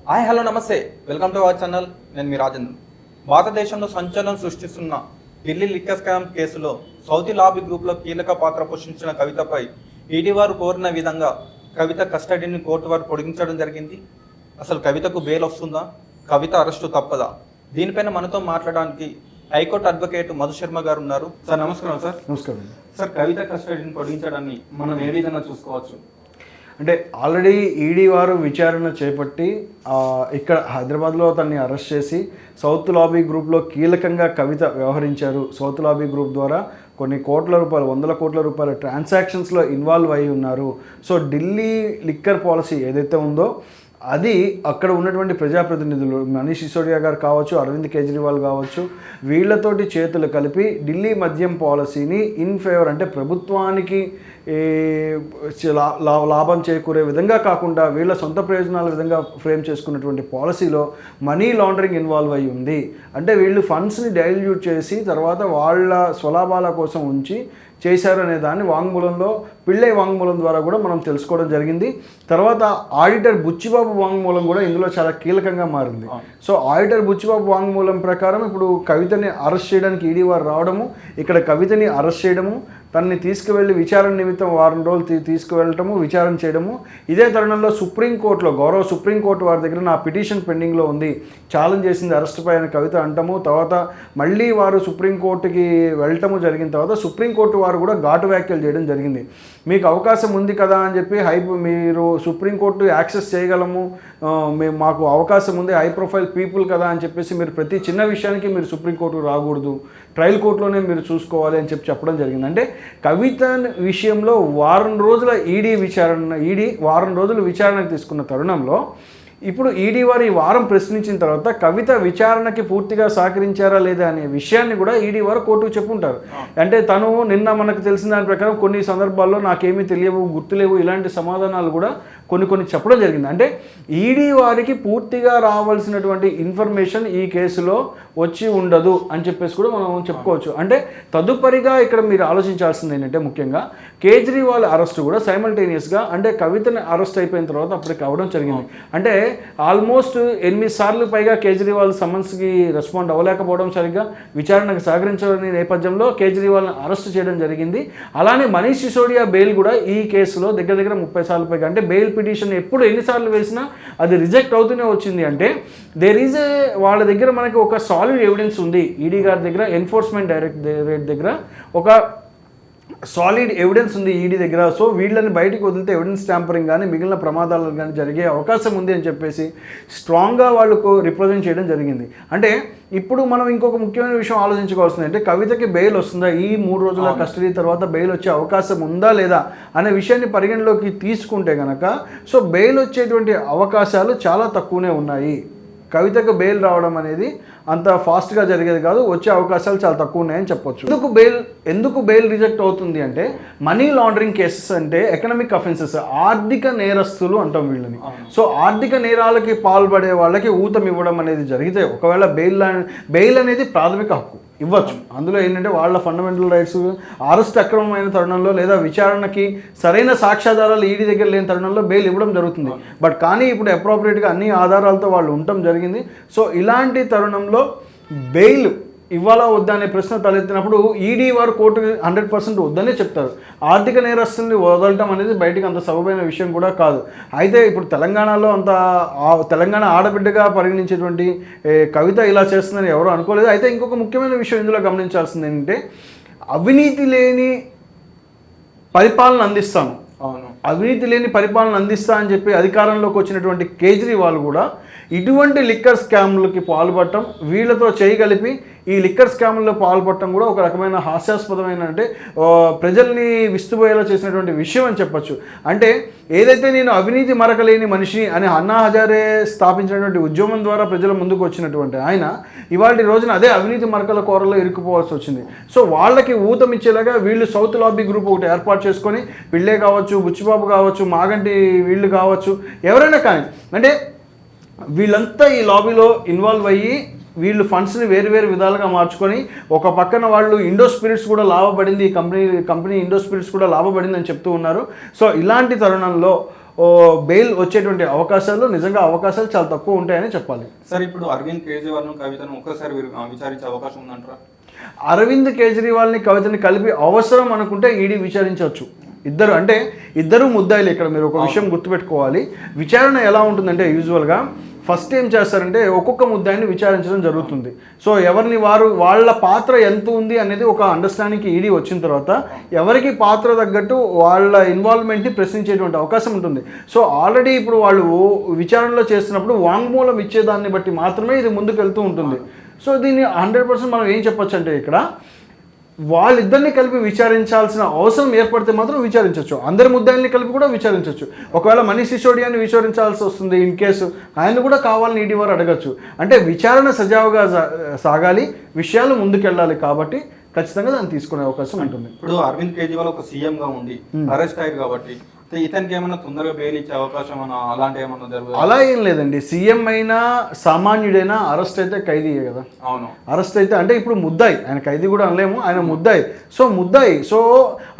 Hi hello నమస్తే, welcome to our channel. నేను మీ రాజేంద్ర. భారతదేశంలో సంచలనం సృష్టిస్తున్న ఢిల్లీ లిక్కర్ స్కామ్ కేసులో సౌదీ లాబీ గ్రూప్లో కీలక పాత్ర పోషించిన కవితపై ఈడీ వారు కోరిన విధంగా కవిత కస్టడీని కోర్టు వారు పొడిగించడం జరిగింది. అసలు కవితకు బెయిల్ వస్తుందా, కవిత అరెస్టు తప్పదా? దీనిపైన మనతో మాట్లాడడానికి హైకోర్టు అడ్వకేట్ మధు శర్మ గారు ఉన్నారు. సార్ నమస్కారం. సార్ నమస్కారం. సార్, కవిత కస్టడీని పొడిగించడాన్ని మనం ఏ విధంగా చూసుకోవచ్చు? అంటే ఆల్రెడీ ఈడీ వారు విచారణ చేపట్టి ఇక్కడ హైదరాబాద్లో తనని అరెస్ట్ చేసి సౌత్ లాబీ గ్రూప్లో కీలకంగా కవిత వ్యవహరించారు. సౌత్ లాబీ గ్రూప్ ద్వారా కొన్ని కోట్ల రూపాయలు, 100 కోట్ల రూపాయల ట్రాన్సాక్షన్స్లో ఇన్వాల్వ్ అయి ఉన్నారు. సో ఢిల్లీ లిక్కర్ పాలసీ ఏదైతే ఉందో అది అక్కడ ఉన్నటువంటి ప్రజాప్రతినిధులు మనీష్ సిసోడియా గారు కావచ్చు, అరవింద్ కేజ్రీవాల్ కావచ్చు, వీళ్ళతోటి చేతులు కలిపి ఢిల్లీ మద్యం పాలసీని ఇన్ ఫేవర్ అంటే ప్రభుత్వానికి లాభం చేకూరే విధంగా కాకుండా వీళ్ళ సొంత ప్రయోజనాల విధంగా ఫ్రేమ్ చేసుకున్నటువంటి పాలసీలో మనీ లాండరింగ్ ఇన్వాల్వ్ అయి ఉంది. అంటే వీళ్ళు ఫండ్స్ని డైల్యూట్ చేసి తర్వాత వాళ్ళ స్వలాభాల కోసం ఉంచి చేశారు అనే దాన్ని వాంగ్మూలంలో పిళ్ళై వాంగ్మూలం ద్వారా కూడా మనం తెలుసుకోవడం జరిగింది. తర్వాత ఆడిటర్ బుచ్చిబాబు వాంగ్మూలం కూడా ఇందులో చాలా కీలకంగా మారింది. సో ఆడిటర్ బుచ్చిబాబు వాంగ్మూలం ప్రకారం ఇప్పుడు కవితని అరెస్ట్ చేయడానికి ఈడీ వారు రావడము, ఇక్కడ కవితని అరెస్ట్ చేయడము, తనని తీసుకువెళ్ళి విచారణ నిమిత్తం 1 వారం రోజులు తీసుకువెళ్ళటము, విచారణ చేయడము. ఇదే తరుణంలో సుప్రీంకోర్టులో గౌరవ సుప్రీంకోర్టు వారి దగ్గర నా పిటిషన్ పెండింగ్లో ఉంది, ఛాలెంజ్ చేసింది అరెస్ట్ పైన కవిత అంటము. తర్వాత మళ్ళీ వారు సుప్రీంకోర్టుకి వెళ్ళటము జరిగిన తర్వాత సుప్రీంకోర్టు వారు కూడా ఘాటు వ్యాఖ్యలు చేయడం జరిగింది. మీకు అవకాశం ఉంది కదా అని చెప్పి మీరు సుప్రీంకోర్టు యాక్సెస్ చేయగలము, మాకు అవకాశం ఉంది, హై ప్రొఫైల్ పీపుల్ కదా అని చెప్పేసి మీరు ప్రతి చిన్న విషయానికి మీరు సుప్రీంకోర్టుకు రాకూడదు, ట్రయల్ కోర్టులోనే మీరు చూసుకోవాలి అని చెప్పడం జరిగింది. అంటే కవిత విషయంలో 1 వారం రోజుల ఈడీ 1 వారం రోజులు విచారణకు తీసుకున్న తరుణంలో ఇప్పుడు ఈడీ వారు ఈ వారం ప్రశ్నించిన తర్వాత కవిత విచారణకి పూర్తిగా సహకరించారా లేదా అనే విషయాన్ని కూడా ఈడీ వారు కోర్టుకు చెప్పుంటారు. అంటే తను నిన్న మనకు తెలిసిన దాని ప్రకారం కొన్ని సందర్భాల్లో నాకేమీ తెలియవు, గుర్తులేవు, ఇలాంటి సమాధానాలు కూడా కొన్ని చెప్పడం జరిగింది. అంటే ఈడీ వారికి పూర్తిగా రావాల్సినటువంటి ఇన్ఫర్మేషన్ ఈ కేసులో వచ్చి ఉండదు అని చెప్పేసి కూడా మనం చెప్పుకోవచ్చు. అంటే తదుపరిగా ఇక్కడ మీరు ఆలోచించాల్సింది ఏంటంటే ముఖ్యంగా కేజ్రీవాల్ అరెస్ట్ కూడా సైమల్టేనియస్గా అంటే కవితని అరెస్ట్ అయిపోయిన తర్వాత అప్పటికి అవ్వడం జరిగింది. అంటే ఆల్మోస్ట్ 8 సార్లు పైగా కేజ్రీవాల్ సమన్స్కి రెస్పాండ్ అవ్వలేకపోవడం, సరిగ్గా విచారణకు సహకరించని నేపథ్యంలో కేజ్రీవాల్ని అరెస్ట్ చేయడం జరిగింది. అలానే మనీష్ సిసోడియా బెయిల్ కూడా ఈ కేసులో దగ్గర 30 సార్లు పైగా, అంటే బెయిల్ పిటిషన్ ఎప్పుడు ఎన్నిసార్లు వేసినా అది రిజెక్ట్ అవుతూనే వచ్చింది. అంటే వాళ్ళ దగ్గర మనకి ఒక సాలిడ్ ఎవిడెన్స్ ఉంది. ఈడీ గారి దగ్గర, ఎన్ఫోర్స్మెంట్ డైరెక్టరేట్ దగ్గర ఒక సాలిడ్ ఎవిడెన్స్ ఉంది ఈడీ దగ్గర. సో వీళ్ళని బయటికి వదిలితే ఎవిడెన్స్ ట్యాంపరింగ్ కానీ మిగిలిన ప్రమాదాలు కానీ జరిగే అవకాశం ఉంది అని చెప్పేసి స్ట్రాంగ్గా వాళ్ళకు రిప్రజెంట్ చేయడం జరిగింది. అంటే ఇప్పుడు మనం ఇంకొక ముఖ్యమైన విషయం ఆలోచించుకోవాల్సింది అంటే కవితకి బెయిల్ వస్తుందా, ఈ 3 రోజుల కస్టడీ తర్వాత బెయిల్ వచ్చే అవకాశం ఉందా లేదా అనే విషయాన్ని పరిగణలోకి తీసుకుంటే కనుక సో బెయిల్ వచ్చేటువంటి అవకాశాలు చాలా తక్కువనే ఉన్నాయి. కవితకు బెయిల్ రావడం అనేది అంత ఫాస్ట్గా జరిగేది కాదు, వచ్చే అవకాశాలు చాలా తక్కువ ఉన్నాయని చెప్పొచ్చు. ఎందుకు బెయిల్ రిజెక్ట్ అవుతుంది అంటే మనీ లాండరింగ్ కేసెస్ అంటే ఎకనామిక్ అఫెన్సెస్, ఆర్థిక నేరస్తులు అంటాం వీళ్ళని. సో ఆర్థిక నేరాలకి పాల్పడే వాళ్ళకి ఊతం ఇవ్వడం అనేది జరిగితే ఒకవేళ బెయిల్ అనేది ప్రాథమిక హక్కు ఇవ్వచ్చు. అందులో ఏంటంటే వాళ్ళ ఫండమెంటల్ రైట్స్ అరెస్ట్ అక్రమమైన తరుణంలో లేదా విచారణకి సరైన సాక్ష్యాధారాలు ఈడీ దగ్గర లేని తరుణంలో బెయిల్ ఇవ్వడం జరుగుతుంది. బట్ కానీ ఇప్పుడు అప్రోప్రియేట్గా అన్ని ఆధారాలతో వాళ్ళు ఉండటం జరిగింది. సో ఇలాంటి తరుణంలో బెయిల్ ఇవ్వాలా వద్దా అనే ప్రశ్న తలెత్తినప్పుడు ఈడీ వారు కోర్టుకి 100% వద్దనే చెప్తారు. ఆర్థిక నేరస్తుల్ని వదలటం అనేది బయటికి అంత సబబైన విషయం కూడా కాదు. అయితే ఇప్పుడు తెలంగాణలో తెలంగాణ ఆడబిడ్డగా పరిగణించేటువంటి కవిత ఇలా చేస్తుందని ఎవరు అనుకోలేదు. అయితే ఇంకొక ముఖ్యమైన విషయం ఇందులో గమనించాల్సింది ఏంటంటే అవినీతి లేని పరిపాలన అందిస్తాను, అవినీతి లేని పరిపాలన అందిస్తా అని చెప్పి అధికారంలోకి వచ్చినటువంటి కేజ్రీవాల్ కూడా ఇటువంటి లిక్కర్ స్కామ్లకి పాల్పడటం, వీళ్ళతో చేయగలిపి ఈ లిక్కర్ స్కామ్లో పాల్పడటం కూడా ఒక రకమైన హాస్యాస్పదమైన అంటే ప్రజల్ని విస్తుపోయేలా చేసినటువంటి విషయం అని చెప్పొచ్చు. అంటే ఏదైతే నేను అవినీతి మరకలేని మనిషి అని అన్నా హజారే స్థాపించినటువంటి ఉద్యమం ద్వారా ప్రజల ముందుకు వచ్చినటువంటి ఆయన ఇవాళ రోజున అదే అవినీతి మరకల కోరలో ఇరుక్కుపోవాల్సి వచ్చింది. సో వాళ్ళకి ఊతం ఇచ్చేలాగా వీళ్ళు సౌత్ లాబీ గ్రూప్ ఒకటి ఏర్పాటు చేసుకొని పిళ్ళే కావచ్చు, బుచ్చిబాబు కావచ్చు, మాగంటి వీళ్ళు కావచ్చు, ఎవరైనా కానీ అంటే వీళ్ళంతా ఈ లాబీలో ఇన్వాల్వ్ అయ్యి వీళ్ళు ఫండ్స్ని వేరు విధాలుగా మార్చుకొని ఒక పక్కన వాళ్ళు ఇండో స్పిరిట్స్ కూడా లాభపడింది, ఈ కంపెనీ ఇండో స్పిరిట్స్ కూడా లాభపడింది అని చెప్తూ ఉన్నారు. సో ఇలాంటి తరుణంలో బెయిల్ వచ్చేటువంటి నిజంగా అవకాశాలు చాలా తక్కువ ఉంటాయని చెప్పాలి. సార్, ఇప్పుడు అరవింద్ కేజ్రీవాల్ కవితను ఒక్కసారి విచారించే అవకాశం ఉందంటారా? అరవింద్ కేజ్రీవాల్ని కవితని కలిపి అవసరం అనుకుంటే ఈడీ విచారించవచ్చు. ఇద్దరు ముద్దాయిలు. ఇక్కడ మీరు ఒక విషయం గుర్తుపెట్టుకోవాలి. విచారణ ఎలా ఉంటుందంటే యూజువల్గా ఫస్ట్ ఏం చేస్తారంటే ఒక్కొక్క ముద్దాయిని విచారించడం జరుగుతుంది. సో ఎవరిని వాళ్ళ పాత్ర ఎంత ఉంది అనేది ఒక అండర్స్టాండింగ్కి ఈడీ వచ్చిన తర్వాత ఎవరికి పాత్ర తగ్గట్టు వాళ్ళ ఇన్వాల్వ్మెంట్ని ప్రశ్నించేటువంటి అవకాశం ఉంటుంది. సో ఆల్రెడీ ఇప్పుడు వాళ్ళు విచారణలో చేస్తున్నప్పుడు వాంగ్మూలం ఇచ్చేదాన్ని బట్టి మాత్రమే ఇది ముందుకు వెళ్తూ ఉంటుంది. సో దీన్ని 100% మనం ఏం చెప్పొచ్చు అంటే ఇక్కడ వాళ్ళిద్దరిని కలిపి విచారించాల్సిన అవసరం ఏర్పడితే మాత్రం విచారించవచ్చు. అందరి ముద్దాయిల్ని కలిపి కూడా విచారించవచ్చు. ఒకవేళ మనీష్ సిసోడియాని విచారించాల్సి వస్తుంది ఇన్ కేసు, ఆయన కూడా కావాలని ఈడీ వారు అడగచ్చు. అంటే విచారణ సజావుగా సాగాలి, విషయాలు ముందుకెళ్ళాలి. కాబట్టి ఖచ్చితంగా దాన్ని తీసుకునే అవకాశం ఉంటుంది. ఇప్పుడు అరవింద్ కేజ్రీవాల్ ఒక సీఎంగా ఉండి అరెస్ట్ అయ్యారు కాబట్టి ఇతనికి ఏమైనా తొందరగా బెయిల్ ఇచ్చే అవకాశం అలాంటి ఏమన్నా జరుగుతుంది? అలా ఏం లేదండి. సీఎం అయినా సామాన్యుడైనా అరెస్ట్ అయితే ఖైదీయే కదా. అవును, అరెస్ట్ అయితే అంటే ఇప్పుడు ముద్దాయి, ఆయన ఖైదీ కూడా అనలేము, ఆయన ముద్దాయి. సో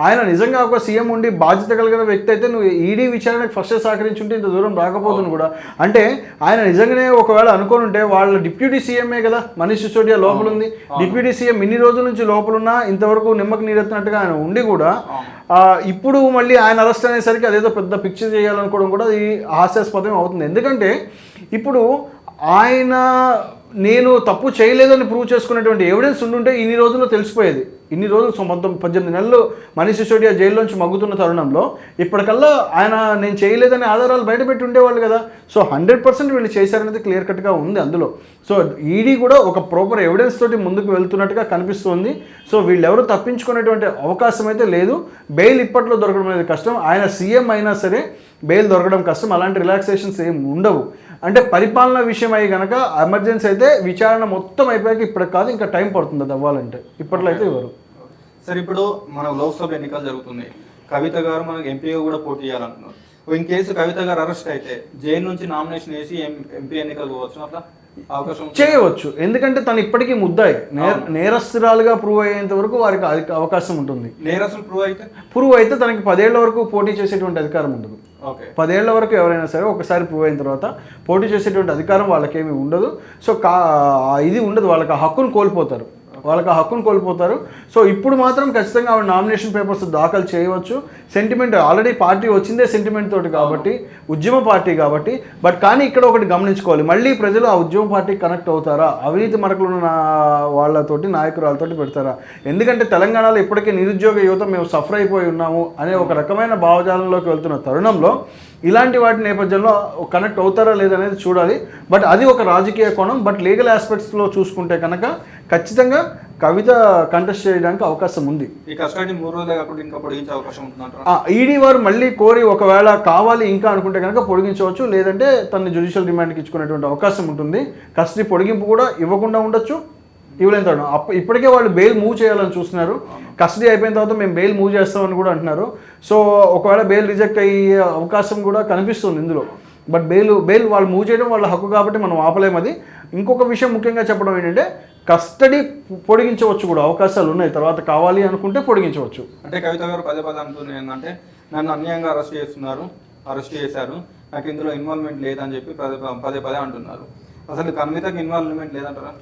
ఆయన నిజంగా ఒక సీఎం ఉండి బాధ్యత కలిగిన వ్యక్తి అయితే నువ్వు ఈడీ విచారణకు ఫస్ట్ సహకరించుంటే ఇంత దూరం రాకపోతుంది కూడా. అంటే ఆయన నిజంగానే ఒకవేళ అనుకోని ఉంటే వాళ్ళ డిప్యూటీ సీఎంఏ కదా మనీష్ సిసోడియా లోపల ఉంది. డిప్యూటీ సీఎం ఇన్ని రోజుల నుంచి లోపలున్నా ఇంతవరకు నిమ్మకు నీరెత్తినట్టుగా ఆయన ఉండి కూడా ఇప్పుడు మళ్ళీ ఆయన అరెస్ట్ అనేసరికి అదేదో పెద్ద పిక్చర్ చేయాలనుకోవడం కూడా అది హాస్యాస్పదం అవుతుంది. ఎందుకంటే ఇప్పుడు నేను తప్పు చేయలేదని ప్రూవ్ చేసుకునేటువంటి ఎవిడెన్స్ ఉండుంటే ఇన్ని రోజుల్లో తెలిసిపోయేది. ఇన్ని రోజులు మొత్తం 18 నెలలు మనీష్ సిసోడియా జైల్లోంచి మగ్గుతున్న తరుణంలో ఇప్పటికల్లా ఆయన నేను చేయలేదని ఆధారాలు బయటపెట్టి ఉండేవాళ్ళు కదా. సో 100% వీళ్ళు చేశారనేది క్లియర్ కట్గా ఉంది అందులో. సో ఈడీ కూడా ఒక ప్రాపర్ ఎవిడెన్స్ తోటి ముందుకు వెళ్తున్నట్టుగా కనిపిస్తుంది. సో వీళ్ళెవరూ తప్పించుకునేటువంటి అవకాశం అయితే లేదు. బెయిల్ ఇప్పట్లో దొరకడం అనేది కష్టం. ఆయన సీఎం అయినా సరే బెయిల్ దొరకడం కష్టం. అలాంటి రిలాక్సేషన్స్ ఏం ఉండవు. అంటే పరిపాలన విషయం అయ్యి కనుక ఎమర్జెన్సీ అయితే విచారణ మొత్తం అయిపోయాక ఇప్పుడు కాదు, ఇంకా టైం పడుతుంది అది అవ్వాలంటే. ఇప్పట్లో అయితే ఇవ్వరు. సరే, ఇప్పుడు మన లోక్సభ ఎన్నికలు జరుగుతున్నాయి. కవిత గారు మనకు ఎంపీగా కూడా పోటీ చేయాలంటున్నారు. ఇన్ కేసు కవిత గారు అరెస్ట్ అయితే జైలు నుంచి నామినేషన్ వేసి ఎంపీ ఎన్నికలు పోవచ్చు, అట్లా అవకాశం చేయవచ్చు. ఎందుకంటే తను ఇప్పటికీ ముద్దాయి, నేరస్తురాలుగా ప్రూవ్ అయ్యేంత వరకు వారికి అవకాశం ఉంటుంది. నేరస్తులు ప్రూవ్ అయితే తనకి 10 ఏళ్ల వరకు పోటీ చేసేటువంటి అధికారం ఉండదు. 10 ఏళ్ల వరకు ఎవరైనా సరే ఒకసారి ప్రూవ్ అయిన తర్వాత పోటీ చేసేటువంటి అధికారం వాళ్ళకేమీ ఉండదు. సో ఇది ఉండదు, వాళ్ళకి ఆ హక్కును కోల్పోతారు. సో ఇప్పుడు మాత్రం ఖచ్చితంగా ఆవిడ నామినేషన్ పేపర్స్ దాఖలు చేయవచ్చు. సెంటిమెంట్ ఆల్రెడీ పార్టీ వచ్చిందే సెంటిమెంట్ తోటి కాబట్టి, ఉద్యమ పార్టీ కాబట్టి. బట్ కానీ ఇక్కడ ఒకటి గమనించుకోవాలి, మళ్ళీ ప్రజలు ఆ ఉద్యమ పార్టీకి కనెక్ట్ అవుతారా, అవినీతి మరకలున్న వాళ్ళతోటి నాయకురాలతోటి పెడతారా? ఎందుకంటే తెలంగాణలో ఇప్పటికే నిరుద్యోగ యువత మేము సఫర్ అయిపోయి ఉన్నాము అనే ఒక రకమైన భావజాలంలోకి వెళ్తున్న తరుణంలో ఇలాంటి వాటి నేపథ్యంలో కనెక్ట్ అవుతారా లేదనేది చూడాలి. బట్ అది ఒక రాజకీయ కోణం. బట్ లీగల్ ఆస్పెక్ట్స్లో చూసుకుంటే కనుక ఖచ్చితంగా కవిత కంటెస్ట్ చేయడానికి అవకాశం ఉంది. ఈడీ వారు మళ్ళీ కోరి ఒకవేళ కావాలి ఇంకా అనుకుంటే కనుక పొడిగించవచ్చు, లేదంటే తనని జ్యుడిషియల్ రిమాండ్కి ఇచ్చుకునేటువంటి అవకాశం ఉంటుంది. కస్టడీ పొడిగింపు కూడా ఇవ్వకుండా ఉండొచ్చు, ఇవ్వలేని తరుణం. ఇప్పటికే వాళ్ళు బెయిల్ మూవ్ చేయాలని చూస్తున్నారు. కస్టడీ అయిపోయిన తర్వాత మేము బెయిల్ మూవ్ చేస్తామని కూడా అంటున్నారు. సో ఒకవేళ బెయిల్ రిజెక్ట్ అయ్యే అవకాశం కూడా కనిపిస్తుంది ఇందులో. బట్ బెయిల్ వాళ్ళు మూవ్ చేయడం వాళ్ళ హక్కు కాబట్టి మనం ఆపలేము అది. ఇంకొక విషయం ముఖ్యంగా చెప్పడం ఏంటంటే కస్టడీ పొడిగించవచ్చు కూడా అవకాశాలు ఉన్నాయి. తర్వాత కావాలి అనుకుంటే పొడిగించవచ్చు. అంటే కవిత గారు పదే అంటుంది ఏంటంటే నన్ను అన్యాయంగా అరెస్ట్ చేశారు, నాకు ఇందులో ఇన్వాల్వ్మెంట్ లేదని చెప్పి పదే అంటున్నారు. అసలు కవితకి ఇన్వాల్వ్మెంట్ లేదంటారా?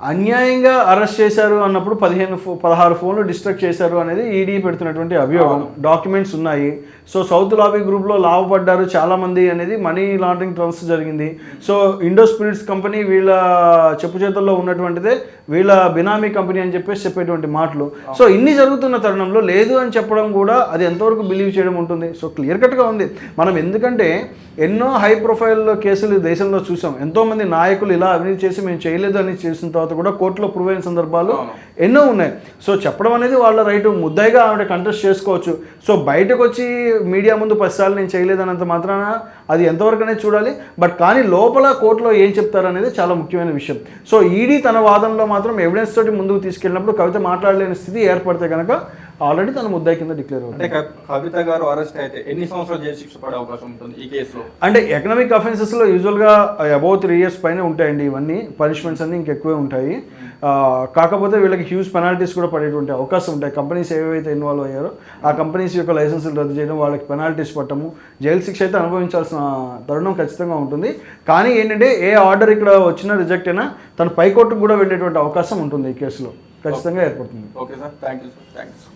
అన్యాయంగా అరెస్ట్ చేశారు అన్నప్పుడు 16 ఫోన్లు డిస్ట్రక్ట్ చేశారు అనేది ఈడీ పెడుతున్నటువంటి అభియోగం. డాక్యుమెంట్స్ ఉన్నాయి. సో సౌత్ లాబీ గ్రూప్లో లాభపడ్డారు చాలామంది అనేది మనీ లాండరింగ్ ట్రాన్స్ఫర్ జరిగింది. సో ఇండో స్పిరిట్స్ కంపెనీ వీళ్ళ చెప్పు చేతుల్లో ఉన్నటువంటిదే వీళ్ళ బినామీ కంపెనీ అని చెప్పేసి చెప్పేటువంటి మాటలు. సో ఇన్ని జరుగుతున్న తరుణంలో లేదు అని చెప్పడం కూడా అది ఎంతవరకు బిలీవ్ చేయడం ఉంటుంది? సో క్లియర్ కట్గా ఉంది. మనం ఎందుకంటే ఎన్నో హై ప్రొఫైల్ కేసులు దేశంలో చూసాం. ఎంతోమంది నాయకులు ఇలా అవినీతి చేసి మేము చేయలేదు అని చేసిన తర్వాత కూడా కోర్టులో ప్రూవ్ అయిన సందర్భాలు ఎన్నో ఉన్నాయి. సో చెప్పడం అనేది వాళ్ళ రైటు. ముద్దాయిగా ఆవిడ కంటెస్ట్ చేసుకోవచ్చు. సో బయటకు వచ్చి మీడియా ముందు 10 సార్లు నేను చేయలేదన్నంత మాత్రాన అది ఎంతవరకు అనేది చూడాలి. బట్ కానీ లోపల కోర్టులో ఏం చెప్తారనేది చాలా ముఖ్యమైన విషయం. సో ఈడీ తన వాదనలో మాత్రం ఎవిడెన్స్ తోటి ముందుకు తీసుకెళ్ళినప్పుడు కవిత మాట్లాడలేని స్థితి ఏర్పడితే కనుక ఆల్రెడీ తన ముద్దాయి కింద డిక్లేర్ అవుతుంది. అంటే కవిత గారు అరెస్ట్ అయితే ఎన్ని సంవత్సరాలు జైలు శిక్ష పడే అవకాశం ఉంటుంది ఈ కేసులో? అంటే ఎకనామిక్ అఫెన్సెస్లో యూజువల్గా అబౌవ్ 3 years పైన ఉంటాయండి. ఇవన్నీ పనిష్మెంట్స్ అన్ని ఇంకెక్కువే ఉంటాయి. కాకపోతే వీళ్ళకి హ్యూజ్ పెనాల్టీస్ కూడా పడేటువంటి అవకాశం ఉంటాయి. కంపెనీస్ ఏవైతే ఇన్వాల్వ్ అయ్యారో ఆ కంపెనీస్ యొక్క లైసెన్సులు రద్దు చేయడం, వాళ్ళకి పెనాల్టీస్ పట్టము, జైలు శిక్ష అయితే అనుభవించాల్సిన తరుణం ఖచ్చితంగా ఉంటుంది. కానీ ఏంటంటే ఏ ఆర్డర్ ఇక్కడ వచ్చినా రిజెక్ట్ అయినా తను పైకోర్టుకు కూడా వెళ్ళేటువంటి అవకాశం ఉంటుంది ఈ కేసులో ఖచ్చితంగా ఏర్పడుతుంది. Okay sir, thank you sir, thanks.